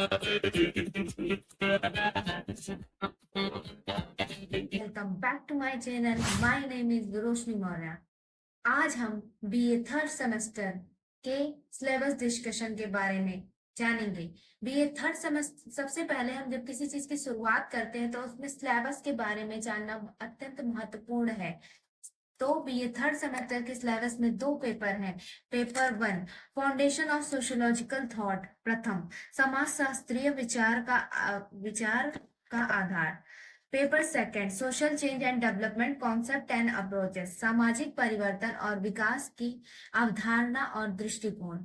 Welcome back to my channel. My name is Roshni Maurya. आज हम BA third semester के syllabus discussion के बारे में जानेंगे। बीए थर्ड सेमेस्टर, सबसे पहले हम जब किसी चीज की शुरुआत करते हैं तो उसमें सिलेबस के बारे में जानना अत्यंत महत्वपूर्ण है। तो बीए थर्ड सेमेस्टर के सिलेबस में दो पेपर हैं। Paper 1 foundation of sociological thought, प्रथम समाज शास्त्रीय विचार का आधार। Paper 2 social change and development concept and approaches, सामाजिक परिवर्तन और विकास की अवधारणा और दृष्टिकोण।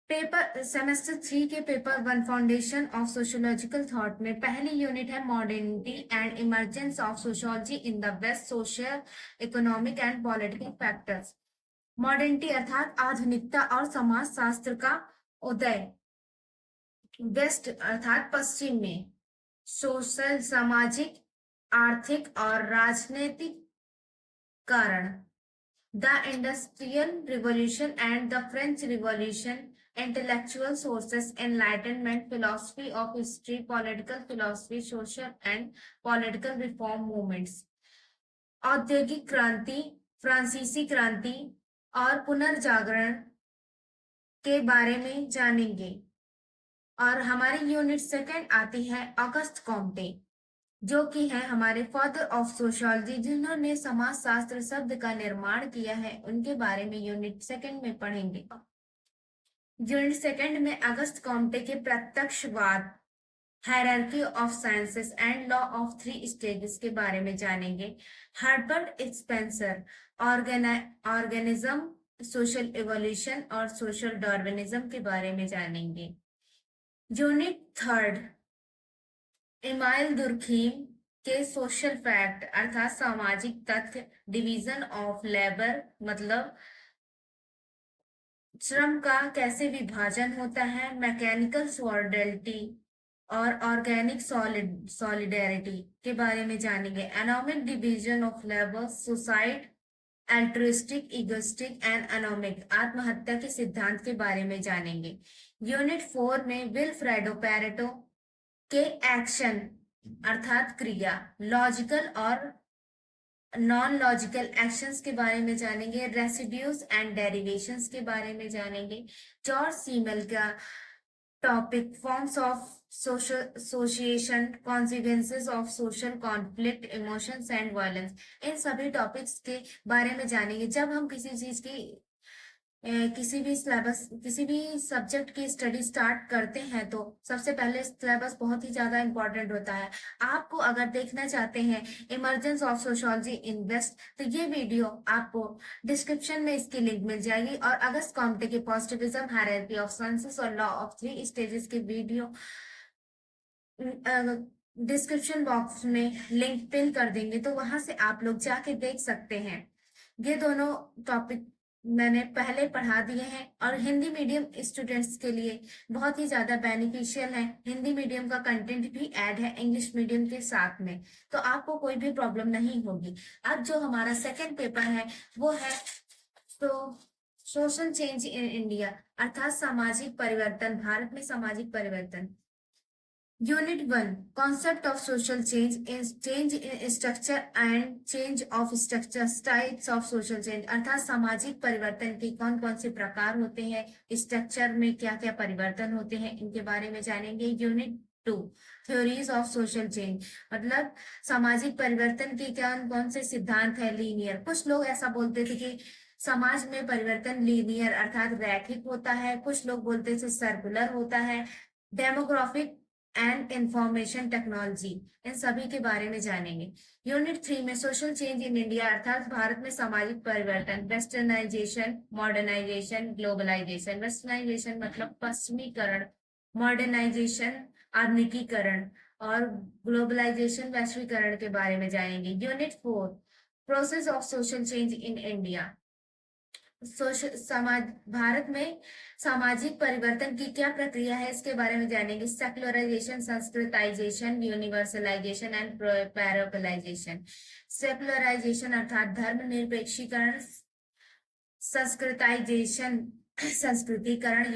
पेपर सेमेस्टर 3 के paper 1 foundation of sociological thought में पहली यूनिट है modernity and emergence of sociology in the waste, social economic and political factors. Modernity अर्थात आधुनिकता और समाजशास्त्र का उदय वेस्ट अर्थात पश्चिम में, सोशल सामाजिक, आर्थिक और राजनीतिक कारण, the industrial revolution and the French revolution, intellectual sources, enlightenment, philosophy of history, political philosophy, social and political reform movements, औद्योगिक क्रांति, फ्रांसीसी क्रांति और पुनर्जागरण के बारे में जानेंगे। और हमारी यूनिट 2 आती है ऑगस्ट कॉम्टे, जो कि है हमारे फादर ऑफ सोशियोलॉजी, जिन्होंने समाजशास्त्र शब्द का निर्माण किया है। उनके बारे में यूनिट 2 में पढ़ेंगे। यूनिट 2 में अगस्त कॉम्टे के प्रत्यक्षवाद, hierarchy of sciences and law of 3 stages के बारे में जानेंगे। Herbert Spencer, organism, social evolution और सोशल डार्विनिज्म के बारे में जानेंगे। यूनिट 3 इमाइल दुर्खीम के सोशल फैक्ट अर्थात सामाजिक तथ्य, डिवीजन ऑफ लेबर मतलब श्रम का कैसे विभाजन होता है, मैकेनिकल सॉलिडरिटी और ऑर्गेनिक सॉलिडेरिटी के बारे में जानेंगे। Anomic division of labour, suicide, altruistic, egoistic and anomic, आत्महत्या के सिद्धांत के बारे में जानेंगे। यूनिट 4 में विल्फ्रेडो पैरेटो के एक्शन अर्थात क्रिया, लॉजिकल और नॉन लॉजिकल एक्शंस के बारे में जानेंगे। रेसिड्यूज एंड डेरिवेशंस के बारे में जानेंगे। जॉर्ज सीमेल का topic forms of social association, consequences of social conflict, emotions and violence, इन सभी टॉपिक्स के बारे में जानेंगे। जब हम किसी चीज की किसी भी सिलेबस, किसी भी सब्जेक्ट की स्टडी स्टार्ट करते हैं तो सबसे पहले सिलेबस बहुत ही ज्यादा इंपॉर्टेंट होता है। आपको अगर देखना चाहते हैं emergence of sociology in waste, तो ये वीडियो आपको डिस्क्रिप्शन में इसकी लिंक मिल जाएगी। और अगस्त कॉम्टे के पॉजिटिविज्म, हायरार्की ऑफ साइंसेस और लॉ ऑफ 3 स्टेजेस के वीडियो डिस्क्रिप्शन बॉक्स में लिंक पिन कर देंगे, तो वहां से आप लोग जाके देख सकते हैं। ये दोनों टॉपिक मैंने पहले पढ़ा दिए हैं और हिंदी मीडियम स्टूडेंट्स के लिए बहुत ही ज्यादा बेनिफिशियल है। हिंदी मीडियम का कंटेंट भी ऐड है इंग्लिश मीडियम के साथ में, तो आपको कोई भी प्रॉब्लम नहीं होगी। अब जो हमारा सेकंड पेपर है वो है तो सोशल चेंज इन इंडिया अर्थात सामाजिक परिवर्तन, भारत में सामाजिक परिवर्तन। Unit 1 concept of social change is change in structure and change of structure, types of social change अर्थात सामाजिक परिवर्तन के कौन कौन से प्रकार होते हैं, स्ट्रक्चर में क्या क्या परिवर्तन होते हैं, इनके बारे में जानेंगे। Unit 2 theories of social change मतलब सामाजिक परिवर्तन के कौन कौन से सिद्धांत है। लीनियर, कुछ लोग ऐसा बोलते थे कि समाज में परिवर्तन लीनियर अर्थात रैखिक होता है, कुछ लोग बोलते थे सर्कुलर होता है। डेमोग्राफिक एंड इंफॉर्मेशन टेक्नोलॉजी, इन सभी के बारे में जानेंगे। यूनिट 3 में सोशल चेंज इन इंडिया अर्थात भारत में सामाजिक परिवर्तन, वेस्टर्नाइजेशन, मॉडर्नाइजेशन, ग्लोबलाइजेशन। वेस्टर्नाइजेशन मतलब पश्चिमीकरण, मॉडर्नाइजेशन आधुनिकीकरण और ग्लोबलाइजेशन वैश्वीकरण के बारे में जानेंगे। Unit 4 process of social change in India, समाज भारत में सामाजिक परिवर्तन की क्या प्रक्रिया है इसके बारे में जानेंगे। Secularisation, Sanskritisation, universalization and पैरापलाइजेशन। Secularisation अर्थात धर्मनिरपेक्षीकरण, संस्कृताइजेशन संस्कृतिकरण,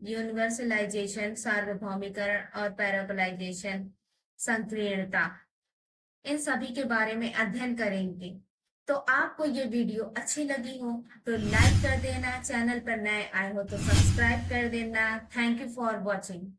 यूनिवर्सलाइजेशन सार्वभौमिकरण और पैरापलाइजेशन संकीर्णता, इन सभी के बारे में अध्ययन करेंगे। तो आपको ये वीडियो अच्छी लगी हो तो लाइक कर देना, चैनल पर नए आए हो तो सब्सक्राइब कर देना। Thank you for watching.